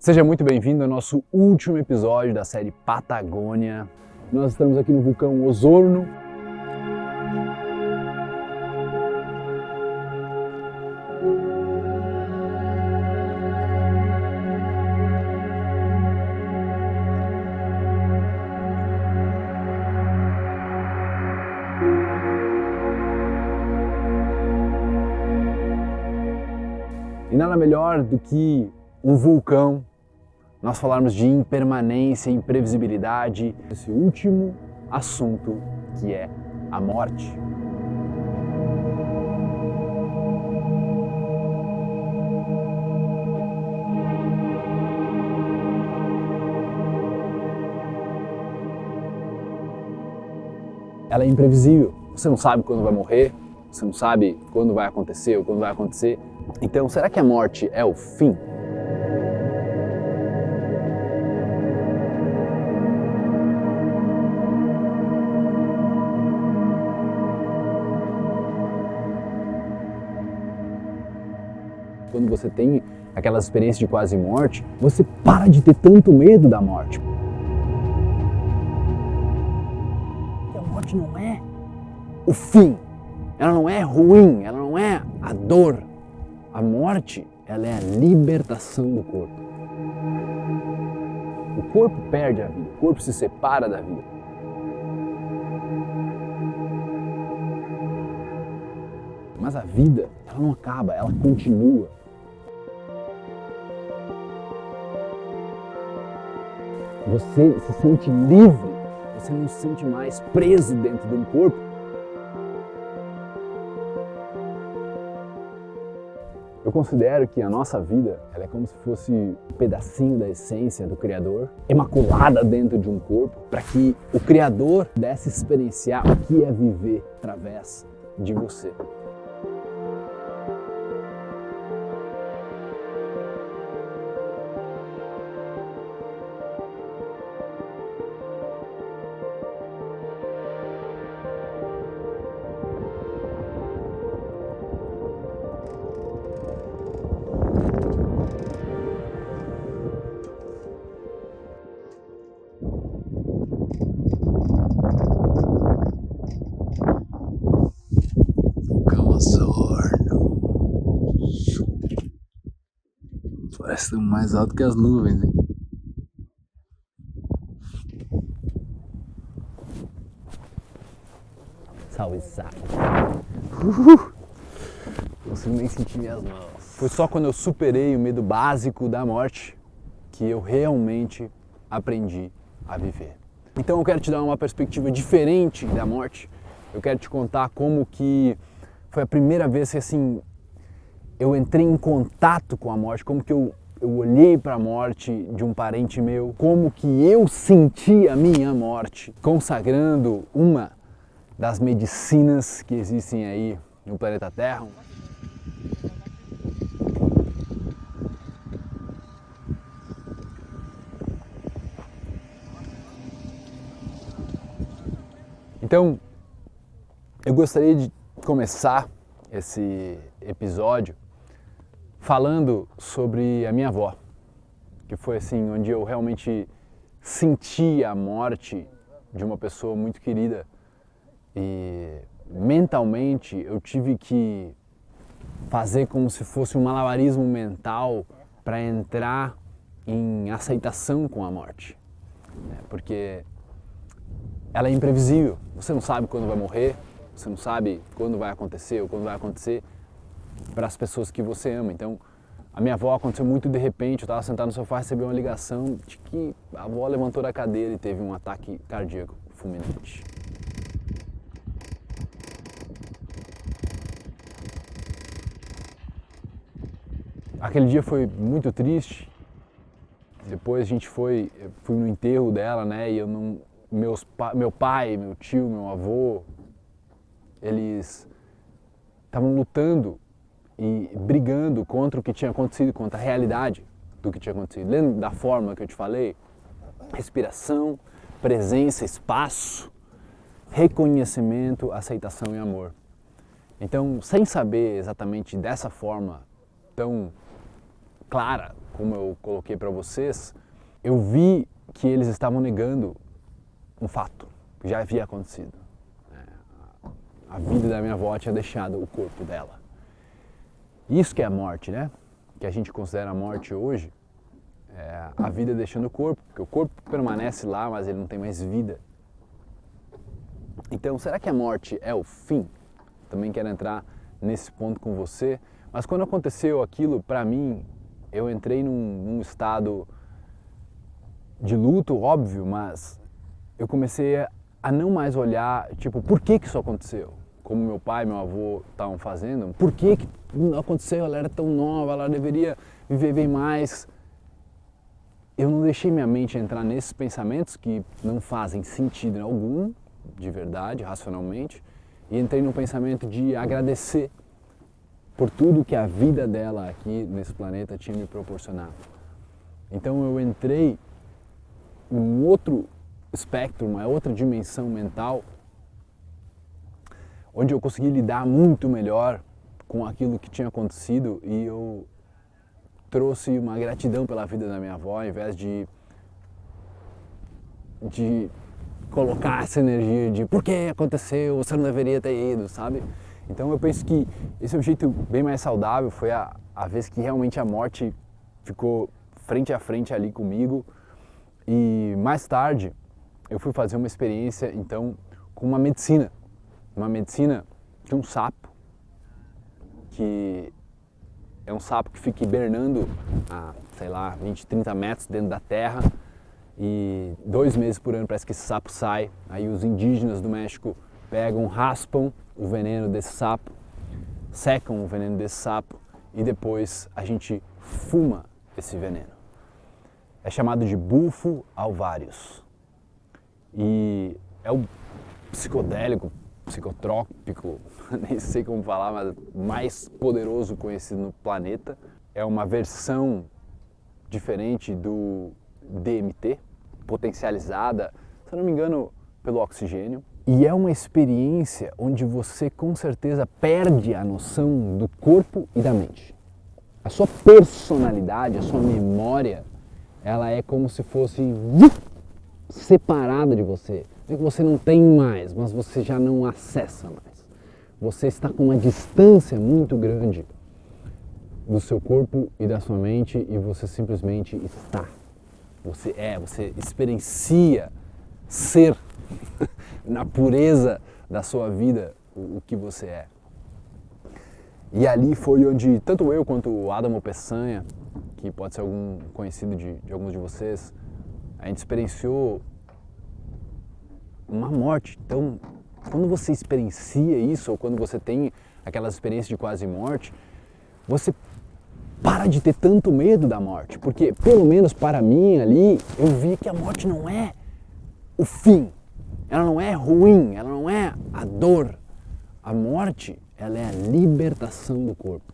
Seja muito bem-vindo ao nosso último episódio da série Patagônia. Nós estamos aqui no vulcão Osorno. E nada melhor do que um vulcão, nós falarmos de impermanência, imprevisibilidade, esse último assunto que é a morte. Ela é imprevisível, você não sabe quando vai morrer, você não sabe quando vai acontecer ou quando vai acontecer. Então, será que a morte é o fim? Quando você tem aquelas experiências de quase morte, você para de ter tanto medo da morte. Porque a morte não é o fim, ela não é ruim, ela não é a dor. A morte, ela é a libertação do corpo. O corpo perde a vida, o corpo se separa da vida. Mas a vida, ela não acaba, ela continua. Você se sente livre, você não se sente mais preso dentro de um corpo. Eu considero que a nossa vida, ela é como se fosse um pedacinho da essência do Criador, imaculada dentro de um corpo, para que o Criador pudesse experienciar o que é viver através de você. Parece que estão mais alto que as nuvens, hein? Salve, salve! Não consigo nem sentir minhas mãos. Foi só quando eu superei o medo básico da morte que eu realmente aprendi a viver. Então eu quero te dar uma perspectiva diferente da morte. Eu quero te contar como que foi a primeira vez que assim eu entrei em contato com a morte, como que eu olhei para a morte de um parente meu, como que eu senti a minha morte, consagrando uma das medicinas que existem aí no planeta Terra. Então, eu gostaria de começar esse episódio falando sobre a minha avó, que foi assim, onde eu realmente senti a morte de uma pessoa muito querida e mentalmente eu tive que fazer como se fosse um malabarismo mental para entrar em aceitação com a morte, porque ela é imprevisível, você não sabe quando vai morrer, você não sabe quando vai acontecer ou quando vai acontecer para as pessoas que você ama. Então, a minha avó aconteceu muito de repente, eu estava sentado no sofá e recebi uma ligação de que a avó levantou da cadeira e teve um ataque cardíaco fulminante. Aquele dia foi muito triste. Depois a gente fui no enterro dela, né? E eu não, meu pai, meu tio, meu avô, eles estavam lutando e brigando contra o que tinha acontecido, contra a realidade do que tinha acontecido. Lembra da forma que eu te falei? Respiração, presença, espaço, reconhecimento, aceitação e amor. Então, sem saber exatamente dessa forma tão clara, como eu coloquei para vocês, eu vi que eles estavam negando um fato que já havia acontecido. A vida da minha avó tinha deixado o corpo dela. Isso que é a morte, né? Que a gente considera a morte hoje, é a vida deixando o corpo, porque o corpo permanece lá, mas ele não tem mais vida. Então, será que a morte é o fim? Também quero entrar nesse ponto com você. Mas quando aconteceu aquilo, para mim, eu entrei num estado de luto, óbvio, mas eu comecei a não mais olhar, tipo, por que isso aconteceu? Como meu pai e meu avô estavam fazendo, por que não aconteceu? Ela era tão nova, ela deveria viver bem mais. Eu não deixei minha mente entrar nesses pensamentos que não fazem sentido algum, de verdade, racionalmente, e entrei no pensamento de agradecer por tudo que a vida dela aqui nesse planeta tinha me proporcionado. Então eu entrei em um outro espectro, uma outra dimensão mental, onde eu consegui lidar muito melhor com aquilo que tinha acontecido e eu trouxe uma gratidão pela vida da minha avó, ao invés de colocar essa energia de por que aconteceu, você não deveria ter ido, sabe? Então eu penso que esse é um jeito bem mais saudável, foi a vez que realmente a morte ficou frente a frente ali comigo. E mais tarde eu fui fazer uma experiência então com uma medicina de um sapo, que é um sapo que fica hibernando a, sei lá, 20, 30 metros dentro da terra, e 2 meses por ano parece que esse sapo sai. Aí os indígenas do México pegam, raspam o veneno desse sapo, secam o veneno desse sapo e depois a gente fuma esse veneno. É chamado de bufo alvarius e é o psicodélico, psicotrópico, nem sei como falar, mas mais poderoso conhecido no planeta. É uma versão diferente do DMT, potencializada, se eu não me engano, pelo oxigênio. E é uma experiência onde você com certeza perde a noção do corpo e da mente. A sua personalidade, a sua memória, ela é como se fosse separada de você. Não é que você não tem mais, mas você já não acessa mais. Você está com uma distância muito grande do seu corpo e da sua mente e você simplesmente está. Você experiencia ser na pureza da sua vida o que você é. E ali foi onde tanto eu quanto o Adamo Peçanha, que pode ser algum conhecido de alguns de vocês, a gente experienciou uma morte. Então, quando você experiencia isso, ou quando você tem aquelas experiências de quase morte, você para de ter tanto medo da morte, porque pelo menos para mim ali, eu vi que a morte não é o fim, ela não é ruim, ela não é a dor. A morte, ela é a libertação do corpo.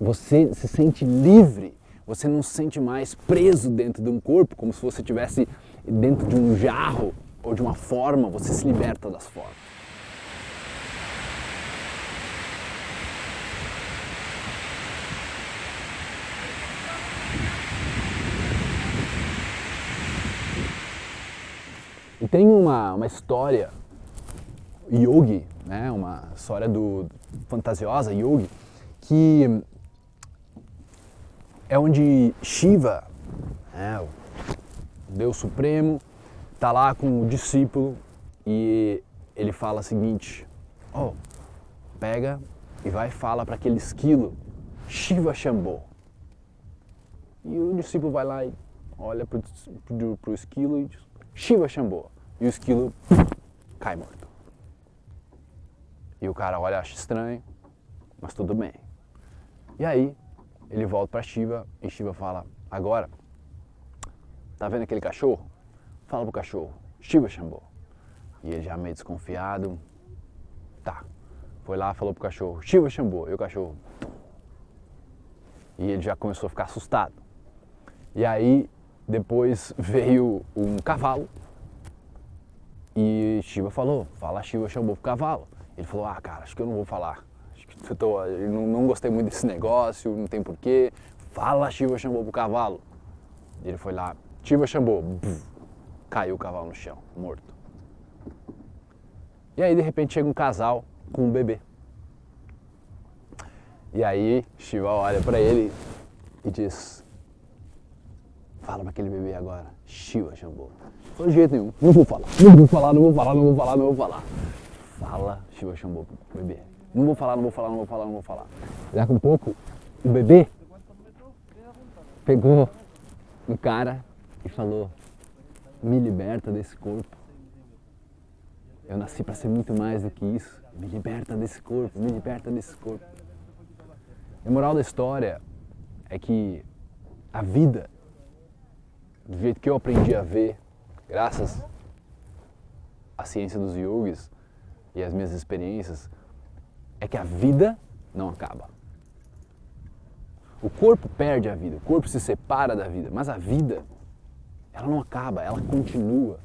Você se sente livre, você não se sente mais preso dentro de um corpo, como se você estivesse dentro de um jarro ou de uma forma, você se liberta das formas. E tem uma história yogi, né, uma história fantasiosa yogi, que é onde Shiva, né, o Deus Supremo, está lá com o discípulo e ele fala o seguinte: pega e vai e fala para aquele esquilo, Shiva Shambho. E o discípulo vai lá e olha pro esquilo e diz, Shiva Shambho. E o esquilo cai morto. E o cara olha, acha estranho, mas tudo bem. E aí, ele volta para Shiva e Shiva fala, agora, tá vendo aquele cachorro? Fala pro cachorro, Shiva Shambho. E ele já meio desconfiado, tá. Foi lá, falou pro cachorro, Shiva Shambho. E o cachorro... E ele já começou a ficar assustado. E aí, depois veio um cavalo. E Shiva falou, fala Shiva Shambho pro cavalo. Ele falou, cara, acho que eu não vou falar. Acho que eu não gostei muito desse negócio, não tem porquê. fala Shiva Shambhu pro cavalo. E ele foi lá, Shiva Shambhu, caiu o cavalo no chão, morto. E aí de repente chega um casal com um bebê. E aí Shiva olha pra ele e diz, fala pra aquele bebê agora, Shiva Shambhu. Não de jeito nenhum, não vou falar. Fala Shiva Shambhu pro bebê. Não vou falar. Daqui a pouco, o bebê pegou no cara e falou, me liberta desse corpo. Eu nasci para ser muito mais do que isso. Me liberta desse corpo, me liberta desse corpo. A moral da história é que a vida, do jeito que eu aprendi a ver, graças à ciência dos yogis e às minhas experiências, é que a vida não acaba. O corpo perde a vida, o corpo se separa da vida, mas a vida, ela não acaba, ela continua.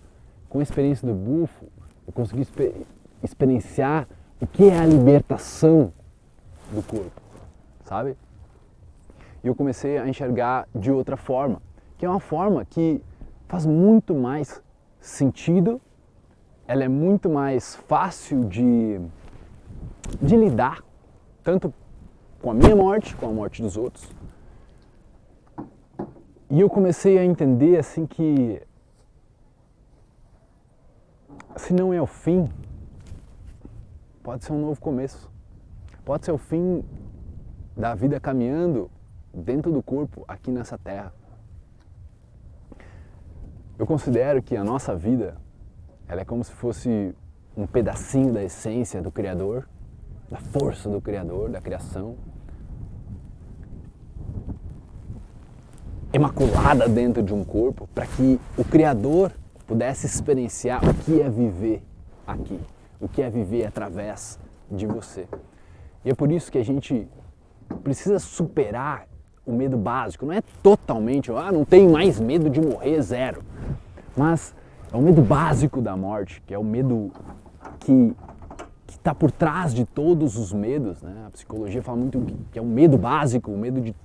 Com a experiência do bufo, eu consegui experienciar o que é a libertação do corpo, sabe? E eu comecei a enxergar de outra forma, que é uma forma que faz muito mais sentido, ela é muito mais fácil de lidar, tanto com a minha morte, com a morte dos outros. E eu comecei a entender assim que se não é o fim, pode ser um novo começo. Pode ser o fim da vida caminhando dentro do corpo aqui nessa terra. Eu considero que a nossa vida, ela é como se fosse um pedacinho da essência do Criador, da força do Criador, da criação, imaculada dentro de um corpo, para que o Criador pudesse experienciar o que é viver aqui, o que é viver através de você. E é por isso que a gente precisa superar o medo básico. Não é totalmente, não tenho mais medo de morrer, zero. Mas é o medo básico da morte, que é o medo que está por trás de todos os medos, né? A psicologia fala muito que é o medo básico, o medo de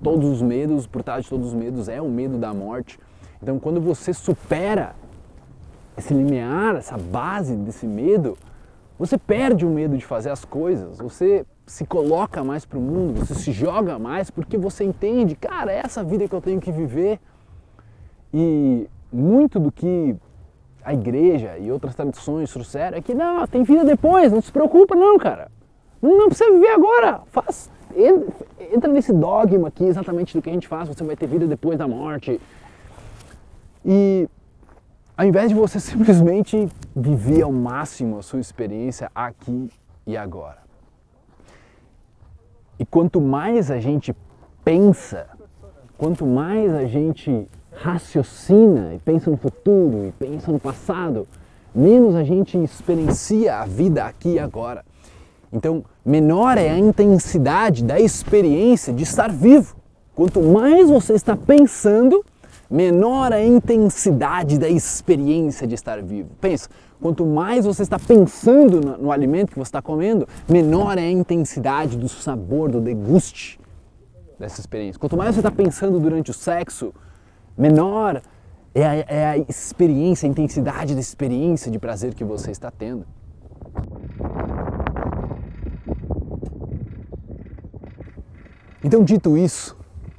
todos os medos, por trás de todos os medos é o medo da morte. Então quando você supera esse limiar, essa base desse medo, você perde o medo de fazer as coisas, você se coloca mais para o mundo, você se joga mais porque você entende, cara, é essa vida que eu tenho que viver. E muito do que a igreja e outras tradições trouxeram é que não, tem vida depois, não se preocupa não, cara. Não precisa viver agora, entra nesse dogma aqui exatamente do que a gente faz, você vai ter vida depois da morte. E ao invés de você simplesmente viver ao máximo a sua experiência aqui e agora. E quanto mais a gente pensa, quanto mais a gente raciocina e pensa no futuro e pensa no passado, menos a gente experiencia a vida aqui e agora. Então, menor é a intensidade da experiência de estar vivo. Quanto mais você está pensando, menor a intensidade da experiência de estar vivo. Pensa, quanto mais você está pensando no alimento que você está comendo, menor é a intensidade do sabor, do deguste dessa experiência. Quanto mais você está pensando durante o sexo, menor é a experiência, a intensidade da experiência de prazer que você está tendo. Então, dito isso,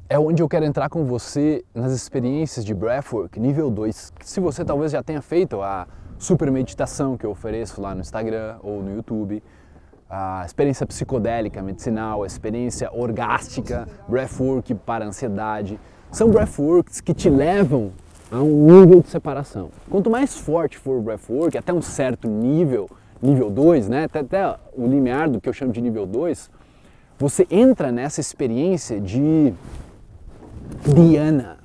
é onde eu quero entrar com você nas experiências de Breathwork nível 2. Se você talvez já tenha feito a super meditação que eu ofereço lá no Instagram ou no YouTube, a experiência psicodélica, medicinal, a experiência orgástica, Breathwork para ansiedade, são Breathworks que te levam a um nível de separação. Quanto mais forte for o Breathwork, até um certo nível, nível 2, né? até o limiar do que eu chamo de nível 2, você entra nessa experiência de dhyana,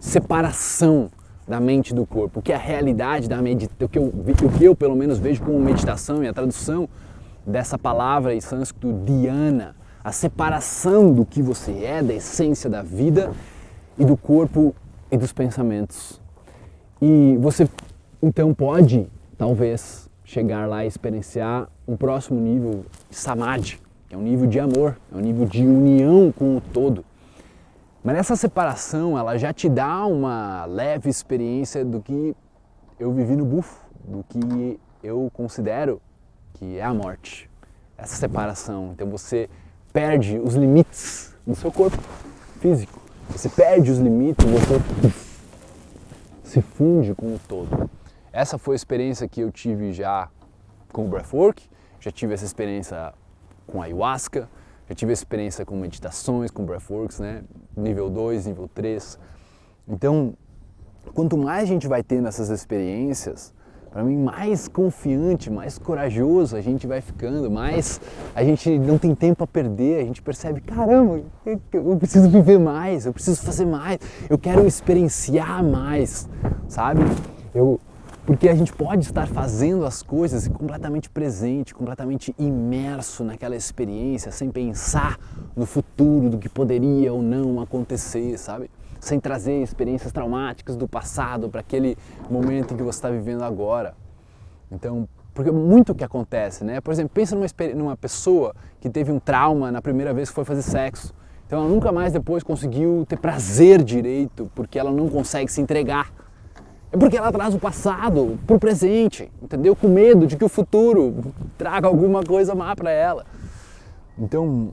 separação da mente do corpo, o que é a realidade da meditação, o que eu pelo menos vejo como meditação e a tradução dessa palavra em sânscrito dhyana, a separação do que você é, da essência da vida e do corpo e dos pensamentos. E você então pode, talvez, chegar lá e experienciar um próximo nível de samadhi, que é um nível de amor, é um nível de união com o todo. Mas essa separação, ela já te dá uma leve experiência do que eu vivi no bufo, do que eu considero que é a morte. Essa separação. Então você perde os limites do seu corpo físico. Você perde os limites, você se funde com o todo. Essa foi a experiência que eu tive já com o breathwork, já tive essa experiência com a ayahuasca, já tive essa experiência com meditações, com breathworks, né? Nível 2, nível 3. Então, quanto mais a gente vai tendo essas experiências, para mim, mais confiante, mais corajoso a gente vai ficando, mais a gente não tem tempo a perder, a gente percebe, caramba, eu preciso viver mais, eu preciso fazer mais, eu quero experienciar mais, sabe? Porque a gente pode estar fazendo as coisas completamente presente, completamente imerso naquela experiência, sem pensar no futuro, do que poderia ou não acontecer, sabe? Sem trazer experiências traumáticas do passado para aquele momento em que você está vivendo agora. Então, porque muito o que acontece, né? Por exemplo, pensa numa pessoa que teve um trauma na primeira vez que foi fazer sexo. Então ela nunca mais depois conseguiu ter prazer direito, porque ela não consegue se entregar. É porque ela traz o passado para o presente, entendeu? Com medo de que o futuro traga alguma coisa má para ela. Então,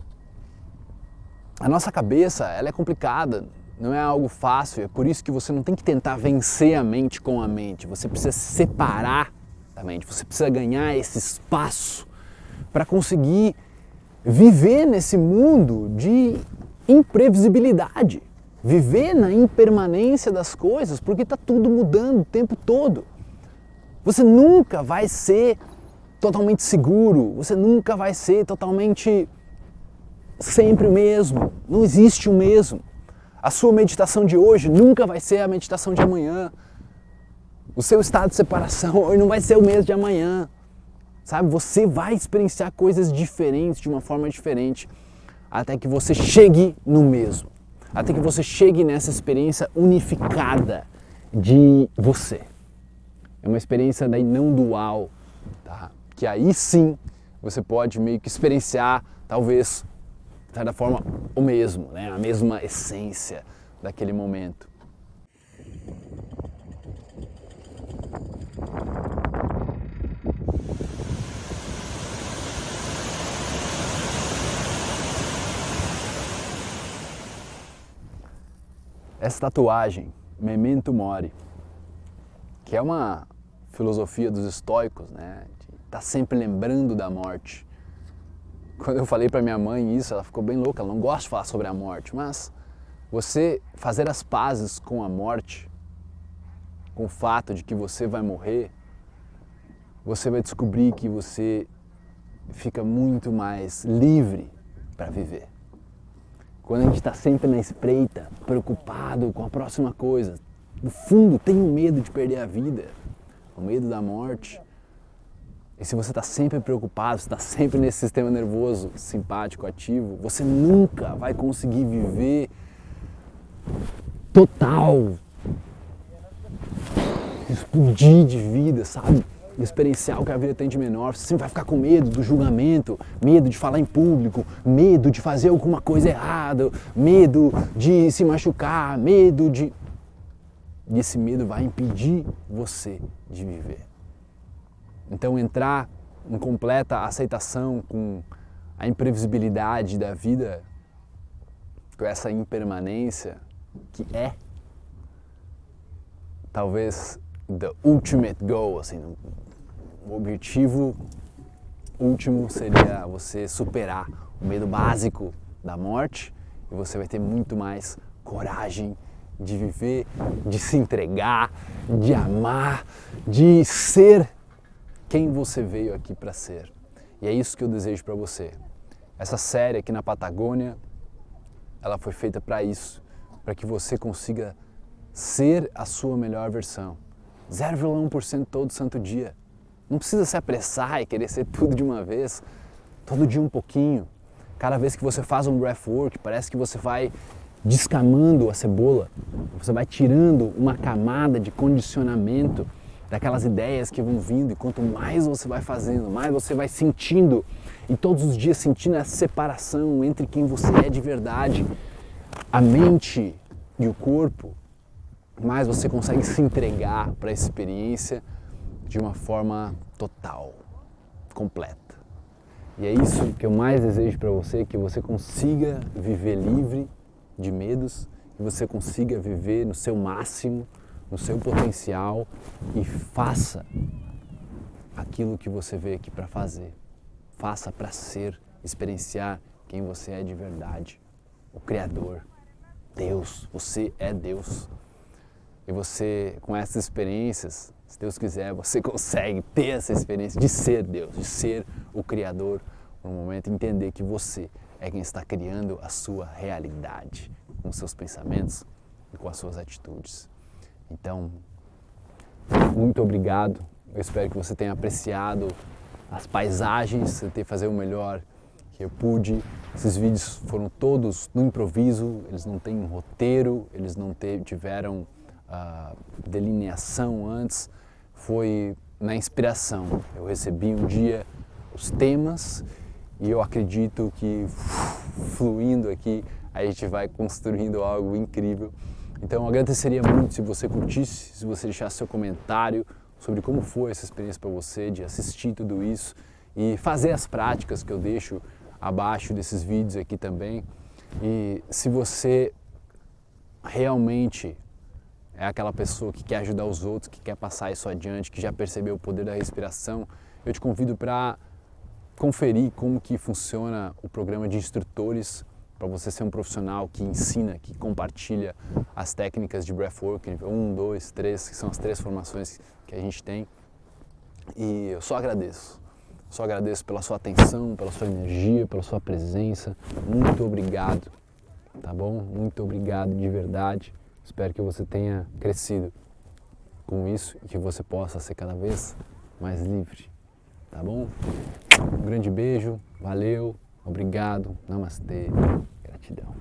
a nossa cabeça, ela é complicada. Não é algo fácil, é por isso que você não tem que tentar vencer a mente com a mente. Você precisa separar da mente, você precisa ganhar esse espaço para conseguir viver nesse mundo de imprevisibilidade. Viver na impermanência das coisas, porque está tudo mudando o tempo todo. Você nunca vai ser totalmente seguro, você nunca vai ser totalmente sempre o mesmo, não existe o mesmo. A sua meditação de hoje nunca vai ser a meditação de amanhã. O seu estado de separação hoje não vai ser o mesmo de amanhã. Sabe? Você vai experienciar coisas diferentes, de uma forma diferente, até que você chegue no mesmo. Até que você chegue nessa experiência unificada de você. É uma experiência daí não dual, tá? Que aí sim você pode meio que experienciar, talvez, de certa forma, o mesmo, né? A mesma essência daquele momento. Essa tatuagem, Memento Mori, que é uma filosofia dos estoicos, né? De estar sempre lembrando da morte. Quando eu falei para minha mãe isso, ela ficou bem louca, ela não gosta de falar sobre a morte, mas você fazer as pazes com a morte, com o fato de que você vai morrer, você vai descobrir que você fica muito mais livre para viver. Quando a gente está sempre na espreita, preocupado com a próxima coisa, no fundo tem um medo de perder a vida, o medo da morte. E se você está sempre preocupado, você está sempre nesse sistema nervoso simpático, ativo, você nunca vai conseguir viver total, explodir de vida, sabe? Experienciar o que a vida tem de menor. Você sempre vai ficar com medo do julgamento, medo de falar em público, medo de fazer alguma coisa errada, medo de se machucar, medo de... E esse medo vai impedir você de viver. Então entrar em completa aceitação com a imprevisibilidade da vida, com essa impermanência que é talvez the ultimate goal, assim, o objetivo último seria você superar o medo básico da morte e você vai ter muito mais coragem de viver, de se entregar, de amar, de ser quem você veio aqui para ser. E é isso que eu desejo para você. Essa série aqui na Patagônia, ela foi feita para isso, para que você consiga ser a sua melhor versão. 0,1% todo santo dia. Não precisa se apressar e querer ser tudo de uma vez. Todo dia um pouquinho. Cada vez que você faz um breathwork, parece que você vai descamando a cebola. Você vai tirando uma camada de condicionamento daquelas ideias que vão vindo, e quanto mais você vai fazendo, mais você vai sentindo, e todos os dias sentindo essa separação entre quem você é de verdade, a mente e o corpo, mais você consegue se entregar para a experiência de uma forma total, completa. E é isso que eu mais desejo para você, que você consiga viver livre de medos, que você consiga viver no seu máximo, no seu potencial e faça aquilo que você veio aqui para fazer. Faça para ser, experienciar quem você é de verdade, o Criador, Deus, você é Deus. E você, com essas experiências, se Deus quiser, você consegue ter essa experiência de ser Deus, de ser o Criador no momento, entender que você é quem está criando a sua realidade, com os seus pensamentos e com as suas atitudes. Então, muito obrigado. Eu espero que você tenha apreciado as paisagens, tentei fazer o melhor que eu pude. Esses vídeos foram todos no improviso, eles não têm um roteiro, eles não tiveram delineação antes, foi na inspiração. Eu recebi um dia os temas e eu acredito que fluindo aqui a gente vai construindo algo incrível. Então eu agradeceria muito se você curtisse, se você deixasse seu comentário sobre como foi essa experiência para você de assistir tudo isso e fazer as práticas que eu deixo abaixo desses vídeos aqui também. E se você realmente é aquela pessoa que quer ajudar os outros, que quer passar isso adiante, que já percebeu o poder da respiração, eu te convido para conferir como que funciona o programa de instrutores para você ser um profissional que ensina, que compartilha as técnicas de breathwork, nível 1, 2, 3, que são as 3 formações que a gente tem. E eu só agradeço pela sua atenção, pela sua energia, pela sua presença. Muito obrigado, tá bom? Muito obrigado de verdade. Espero que você tenha crescido com isso e que você possa ser cada vez mais livre, tá bom? Um grande beijo, valeu, obrigado, namastê, gratidão.